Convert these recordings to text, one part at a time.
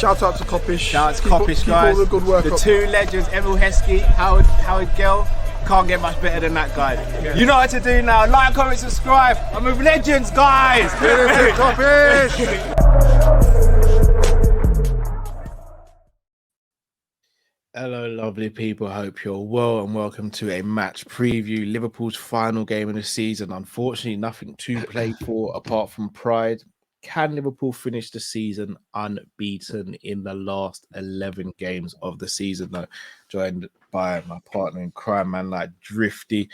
Shout out to Kop-Ish. Shout out to Kopish, guys. Keep all the good work the up. two legends, Emil Heskey, Howard Gill. Can't get much better than that guy. Yeah. You know what to do now. Like, comment, subscribe. I'm with legends, guys. Kopish. Hello, lovely people. Hope you're well and welcome to a match preview. Liverpool's final game of the season. Unfortunately, nothing to play for apart from pride. Can Liverpool finish the season unbeaten in the last 11 games of the season? Though, joined by my partner in crime, man, like Drifty.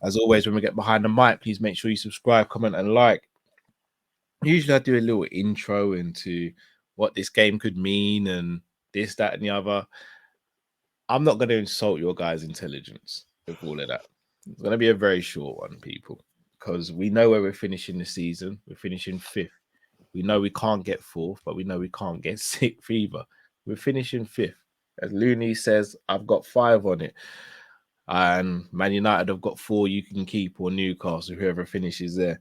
As always, when we get behind the mic, please make sure you subscribe, comment, and like. Usually, I do a little intro into what this game could mean and this, that, and the other. I'm not going to insult your guys' intelligence with all of that. It's going to be a very short one, people, because we know where we're finishing the season. We're finishing 5th. We know we can't get 4th, but we know we can't get 6th either. We're finishing 5th. As Looney says, I've got 5 on it. And Man United have got 4 you can keep, or Newcastle, whoever finishes there.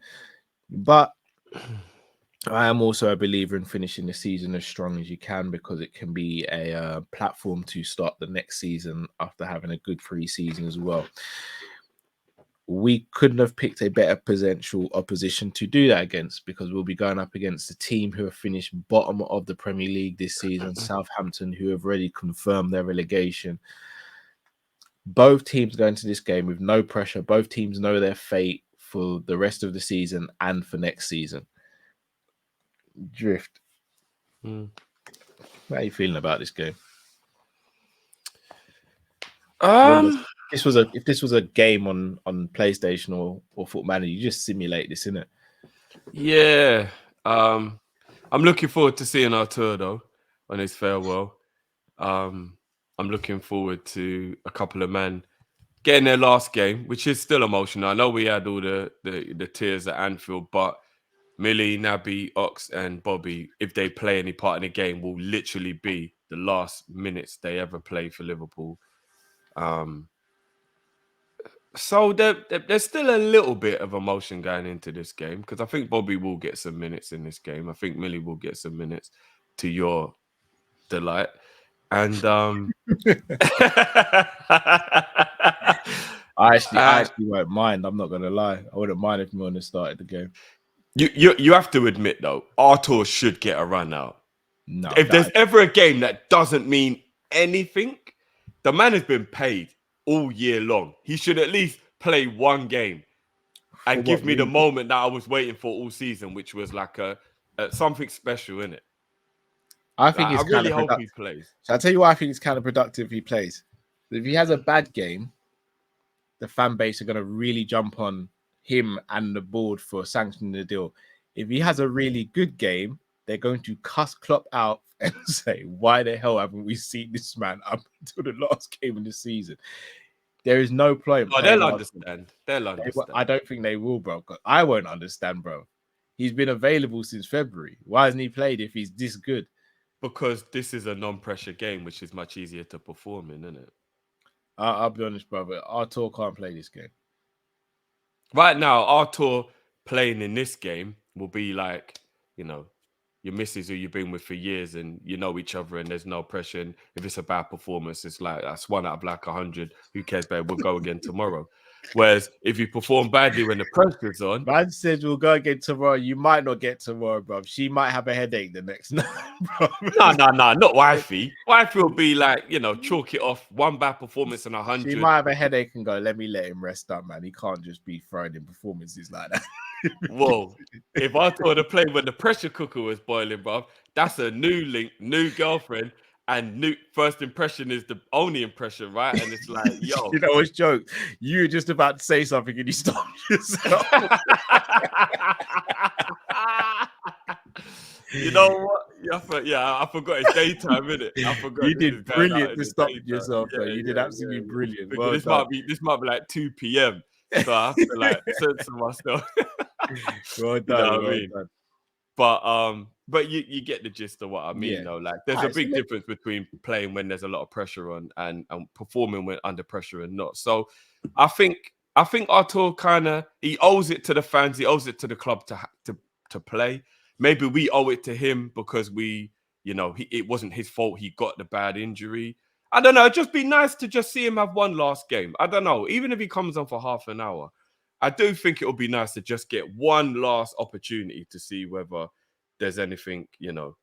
But I am also a believer in finishing the season as strong as you can, because it can be a platform to start the next season after having a good pre-season as well. We couldn't have picked a better potential opposition to do that against, because we'll be going up against the team who have finished bottom of the Premier League this season, Southampton, who have already confirmed their relegation. Both teams go into this game with no pressure. Both teams know their fate for the rest of the season and for next season. Drift. How are you feeling about this game? If this was a game on PlayStation or Foot Manager, you just simulate this, innit? Yeah. I'm looking forward to seeing Artur though on his farewell. I'm looking forward to a couple of men getting their last game, which is still emotional. I know we had all the tears at Anfield, but Millie, Naby, Ox, and Bobby, if they play any part in the game, will literally be the last minutes they ever play for Liverpool. So there's still a little bit of emotion going into this game, because I think Bobby will get some minutes in this game. I think Millie will get some minutes, to your delight. And I actually won't mind. I'm not gonna lie. I wouldn't mind if Milner started the game. You have to admit though, Artur should get a run out. No, if there's ever a game that doesn't mean anything, the man has been paid all year long. He should at least play one game and give me the moment that I was waiting for all season, which was like a something special in it. I think I really hope he plays. So I'll tell you why I think it's counterproductive if he plays. If he has a bad game, the fan base are going to really jump on him and the board for sanctioning the deal. If he has a really good game, they're going to cuss Klopp out and say, why the hell haven't we seen this man up until the last game of the season? There is no point. Oh, they'll understand. They'll understand. I don't think they will, bro. I won't understand, bro. He's been available since February. Why hasn't he played if he's this good? Because this is a non-pressure game, which is much easier to perform in, isn't it? I'll be honest, brother. Artur can't play this game. Right now, Artur playing in this game will be like, you know, your missus who you've been with for years and you know each other and there's no pressure. And if it's a bad performance, it's like, that's 1 out of like 100. Who cares, babe? We'll go again tomorrow. Whereas if you perform badly when the pressure's on... Man said we'll go again tomorrow. You might not get tomorrow, bro. She might have a headache the next night, bro. No, not wifey. Wifey will be like, you know, chalk it off. 1 bad performance and 100. She might have a headache and go, let me let him rest up, man. He can't just be throwing in performances like that. Whoa. If I told her to play when the pressure cooker was boiling, bro, that's a new link, new girlfriend. And new first impression is the only impression, right? And it's like, yo. You know what's joke? You were just about to say something and you stopped yourself. You know what? I forgot it's daytime, innit? I forgot. You did brilliant to stop yourself, though. You did absolutely brilliant. Well this might be like 2 p.m. So I have to like censor myself. Well done. You know what well I mean? Done. But you get the gist of what I mean, though. Like, there's a big difference between playing when there's a lot of pressure on and performing when under pressure and not. So, I think Artur he owes it to the fans, he owes it to the club to play. Maybe we owe it to him because we you know, it wasn't his fault. He got the bad injury. I don't know. It'd just be nice to just see him have one last game. I don't know. Even if he comes on for half an hour, I do think it would be nice to just get one last opportunity to see whether there's anything, you know.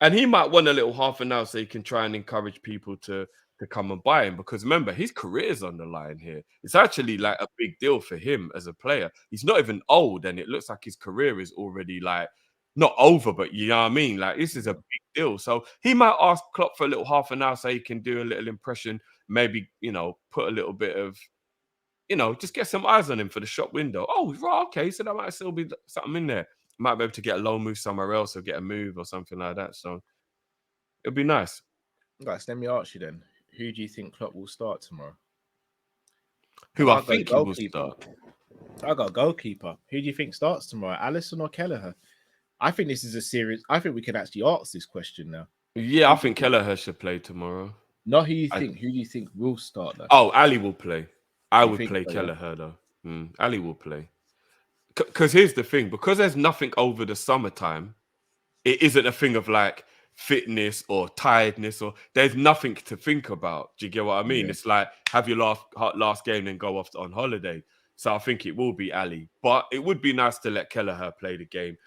And he might want a little half an hour so he can try and encourage people to come and buy him. Because remember, his career's on the line here. It's actually like a big deal for him as a player. He's not even old, and it looks like his career is already like not over, but you know what I mean? Like, this is a big deal. So he might ask Klopp for a little half an hour so he can do a little impression, maybe, you know, put a little bit of, you know, just get some eyes on him for the shop window. Oh, right, okay, so that might still be something in there. Might be able to get a loan move somewhere else or get a move or something like that. So it'll be nice. Guys, let me ask you then. Who do you think Klopp will start tomorrow? Who I think he will start. I got a goalkeeper. Who do you think starts tomorrow? Alisson or Kelleher? I think this is a serious. I think we can actually ask this question now. Yeah, I think Kelleher should play tomorrow. Not who you think. Who do you think will start though? Oh, Ali will play. I would play so, Kelleher though. Ali will play. Because here's the thing. Because there's nothing over the summertime, it isn't a thing of like fitness or tiredness, or there's nothing to think about. Do you get what I mean? Yeah. It's like have your last game and go off on holiday. So I think it will be Ali. But it would be nice to let Kelleher play the game,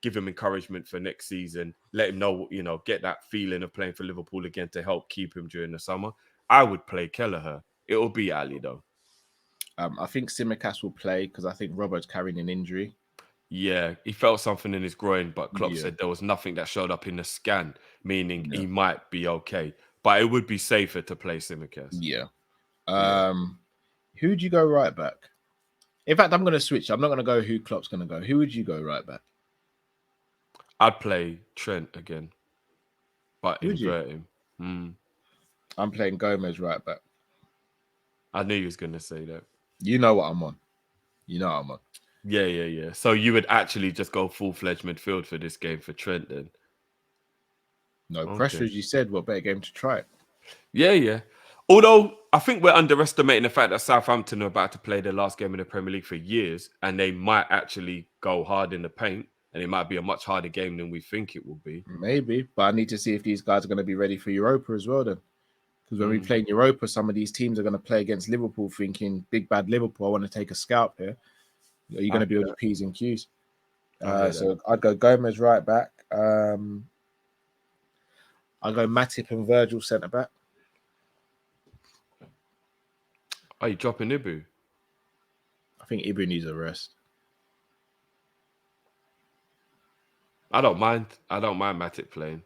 give him encouragement for next season, let him know, you know, get that feeling of playing for Liverpool again to help keep him during the summer. I would play Kelleher. It will be Ali though. I think Tsimikas will play because I think Robert's carrying an injury. Yeah, he felt something in his groin, but Klopp said there was nothing that showed up in the scan, meaning he might be okay. But it would be safer to play Tsimikas. Yeah. Who'd you go right back? In fact, I'm going to switch. I'm not going to go who Klopp's going to go. Who would you go right back? I'd play Trent again, but invert him. I'm playing Gomez right back. I knew you was going to say that. You know what I'm on. You know what I'm on. Yeah. So you would actually just go full-fledged midfield for this game for Trent then? No pressure, as you said. What better game to try? Yeah. Although I think we're underestimating the fact that Southampton are about to play their last game in the Premier League for years, and they might actually go hard in the paint, and it might be a much harder game than we think it will be. Maybe, but I need to see if these guys are going to be ready for Europa as well then. Because when we play in Europa, some of these teams are going to play against Liverpool thinking, big bad Liverpool, I want to take a scalp here. Are you going to be able to P's and Q's? So I'd go Gomez right back. I'll go Matip and Virgil centre back. Are you dropping Ibu? I think Ibu needs a rest. I don't mind Matip playing.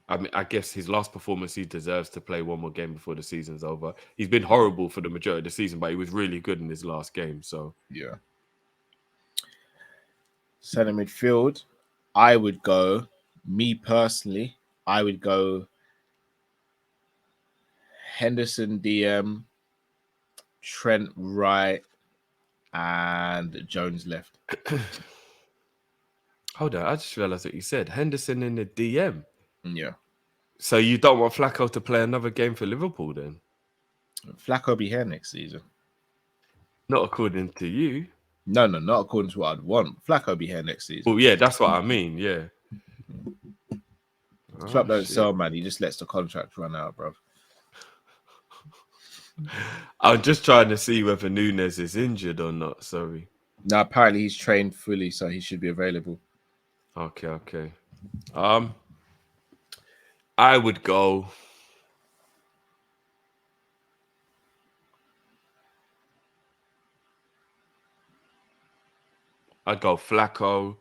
I mean, I guess his last performance, he deserves to play one more game before the season's over. He's been horrible for the majority of the season, but he was really good in his last game. So yeah. Centre midfield, I would go. Me personally, I would go Henderson DM, Trent right, and Jones left. Hold on, I just realised what you said. Henderson in the DM. Yeah. So you don't want Flacco to play another game for Liverpool then? Flacco will be here next season. Not according to you. No, not according to what I'd want. Flacco will be here next season. Well, yeah, that's what I mean, yeah. Klopp don't sell, man. He just lets the contract run out, bro. I'm just trying to see whether Nunes is injured or not, sorry. No, apparently he's trained fully, so he should be available. Okay. I would go. I'd go Flacco,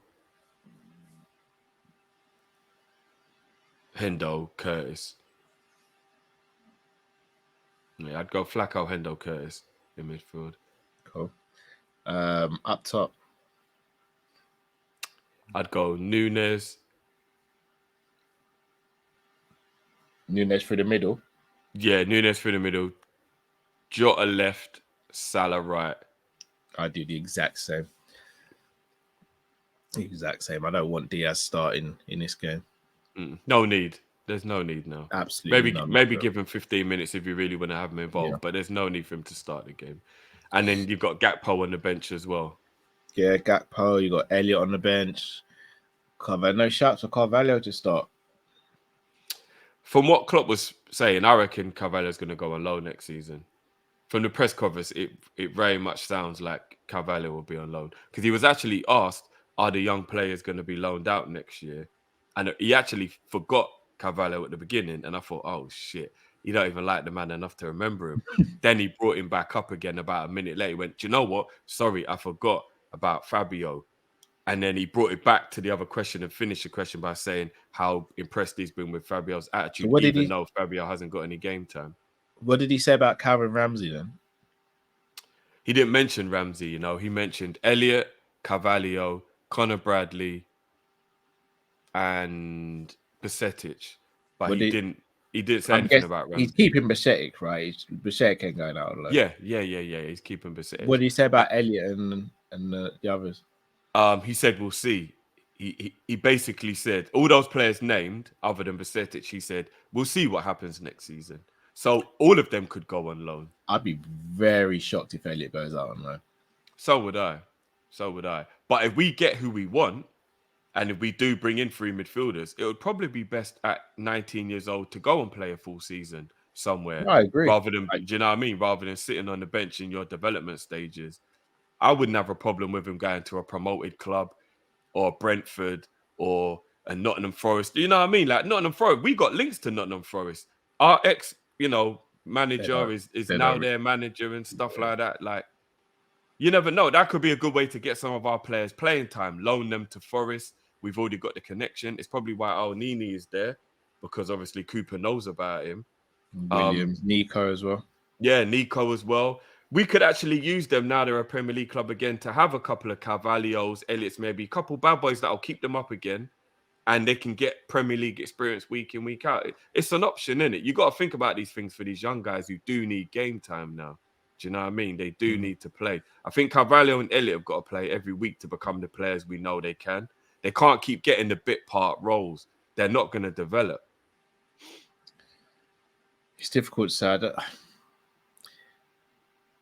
Hendo, Curtis. Yeah, I'd go Flacco, Hendo, Curtis in midfield. Cool. Up top, I'd go Nunes. Nunes through the middle. Yeah, Nunes through the middle. Jota left, Salah right. I do the exact same. I don't want Diaz starting in this game. No need. There's no need now. Absolutely. Maybe give him 15 minutes if you really want to have him involved, but there's no need for him to start the game. And then you've got Gakpo on the bench as well. Yeah, Gakpo. You got Elliott on the bench. No shouts for Carvalho to start. From what Klopp was saying, I reckon Carvalho's going to go on loan next season. From the press conference, it very much sounds like Carvalho will be on loan because he was actually asked, "Are the young players going to be loaned out next year?" And he actually forgot Carvalho at the beginning, and I thought, "Oh shit, you don't even like the man enough to remember him." Then he brought him back up again about a minute later. He went, "Do you know what? Sorry, I forgot about Fabio." And then he brought it back to the other question and finished the question by saying how impressed he's been with Fabio's attitude, what did even he? though Fabio hasn't got any game time. What did he say about Calvin Ramsey then? He didn't mention Ramsey, you know. He mentioned Elliot, Carvalho, Connor Bradley, and Besetic, but What he did didn't. He didn't say I'm anything guess about he's Ramsey. keeping Besetic, right? Besetic ain't going out alone. Yeah. He's keeping Besetic. What did he say about Elliot and the others? He said we'll see. He basically said all those players named, other than Besetic, he said we'll see what happens next season. So all of them could go on loan. I'd be very shocked if Elliot goes out on loan. So would I. But if we get who we want, and if we do bring in 3 midfielders, it would probably be best at 19 years old to go and play a full season somewhere. I agree. Rather than, do you know what I mean? Rather than sitting on the bench in your development stages. I wouldn't have a problem with him going to a promoted club or Brentford or a Nottingham Forest. You know what I mean? Like Nottingham Forest, we got links to Nottingham Forest. Our ex, manager is now their manager and stuff like that. Like, you never know. That could be a good way to get some of our players playing time. Loan them to Forest. We've already got the connection. It's probably why El Nini is there, because obviously Cooper knows about him. Williams, Nico as well. Yeah, Nico as well. We could actually use them now they're a Premier League club again to have a couple of Carvalhos, Elliots, maybe a couple bad boys that'll keep them up again, and they can get Premier League experience week in, week out. It's an option, isn't it? You got to think about these things for these young guys who do need game time now. Do you know what I mean? They do need to play. I think Carvalho and Elliot have got to play every week to become the players we know they can. They can't keep getting the bit part roles. They're not going to develop. It's difficult to say.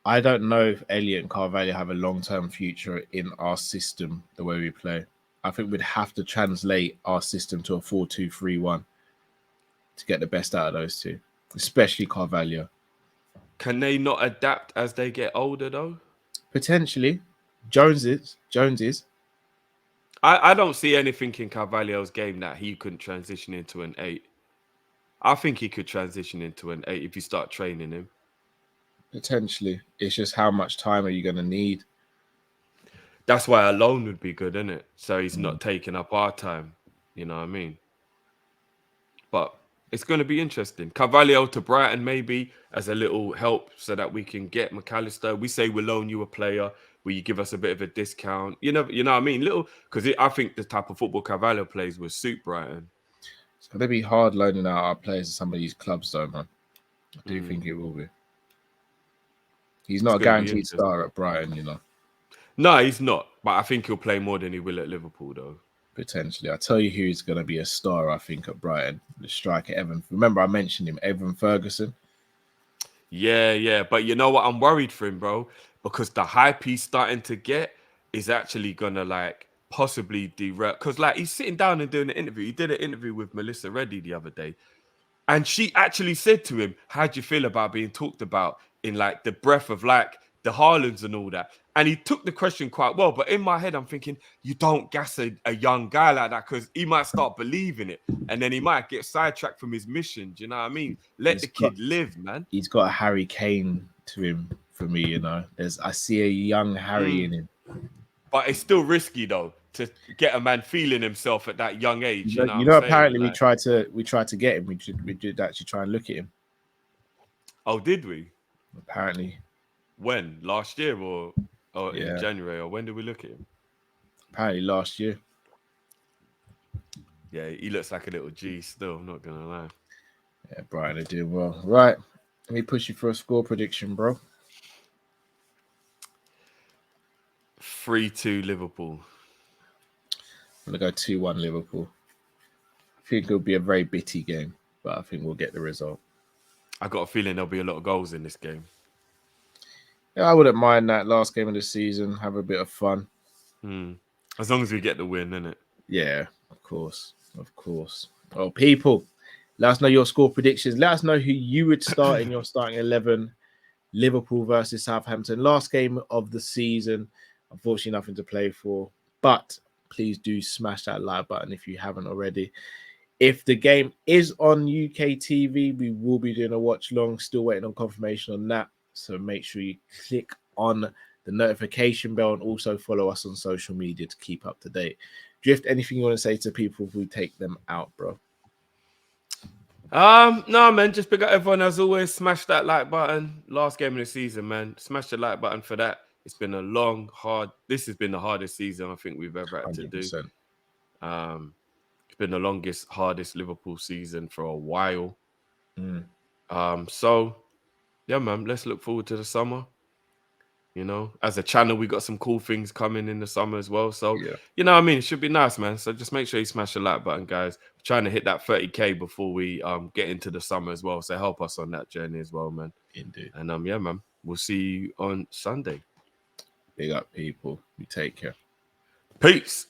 I don't know if Elliot and Carvalho have a long-term future in our system, the way we play. I think we'd have to translate our system to a 4-2-3-1 to get the best out of those two, especially Carvalho. Can they not adapt as they get older, though? Potentially. Jones is. I don't see anything in Carvalho's game that he couldn't transition into an 8. I think he could transition into an 8 if you start training him. Potentially. It's just how much time are you going to need? That's why a loan would be good, isn't it? So he's not taking up our time. You know what I mean? But it's going to be interesting. Carvalho to Brighton maybe as a little help so that we can get McAllister. We say we'll loan you a player. Will you give us a bit of a discount? You know what I mean? Little, because I think the type of football Carvalho plays will suit Brighton. It's going to be hard loaning out our players to some of these clubs, though, man. I do think it will be. He's not a guaranteed star at Brighton, you know. No, he's not. But I think he'll play more than he will at Liverpool, though. Potentially. I'll tell you who's going to be a star, I think, at Brighton. The striker, Evan. Remember, I mentioned him, Evan Ferguson. Yeah. But you know what? I'm worried for him, bro. Because the hype he's starting to get is actually going to, like, possibly derail. Because, like, he's sitting down and doing an interview. He did an interview with Melissa Reddy the other day. And she actually said to him, how do you feel about being talked about in, like, the breath of, like, the Haalands and all that? And he took the question quite well. But in my head, I'm thinking, you don't gas a young guy like that because he might start believing it. And then he might get sidetracked from his mission. Do you know what I mean? Let the kid live, man. He's got a Harry Kane to him for me, you know. I see a young Harry in him. But it's still risky, though, to get a man feeling himself at that young age. You know apparently we tried to get him. We did actually try and look at him. Oh, did we? Apparently. When? Last year or in January? Or when did we look at him? Apparently last year. Yeah, he looks like a little G still, I'm not going to lie. Yeah, Brighton are doing well. Right. Let me push you for a score prediction, bro. 3-2 Liverpool. I'm going to go 2-1 Liverpool. I think it'll be a very bitty game, but I think we'll get the result. I got a feeling there'll be a lot of goals in this game. Yeah, I wouldn't mind that last game of the season. Have a bit of fun. As long as we get the win, innit? Yeah, of course. Oh, people, Let us know your score predictions. Let us know who you would start in your starting 11. Liverpool versus Southampton. Last game of the season. Unfortunately, nothing to play for. But please do smash that like button if you haven't already. If the game is on UK TV, we will be doing a watch long. Still waiting on confirmation on that. So make sure you click on the notification bell and also follow us on social media to keep up to date. Drift, anything you want to say to people if we take them out, bro? No, man, just big up everyone as always. Smash that like button. Last game of the season, man. Smash the like button for that. It's been a long, this has been the hardest season I think we've ever had to do. 100%. It's been the longest, hardest Liverpool season for a while. So yeah, man, let's look forward to the summer. You know, as a channel, we got some cool things coming in the summer as well. So, you know what I mean? It should be nice, man. So just make sure you smash the like button, guys. We're trying to hit that 30K before we get into the summer as well. So help us on that journey as well, man. Indeed. And yeah, man, we'll see you on Sunday. Big up, people. You take care. Peace.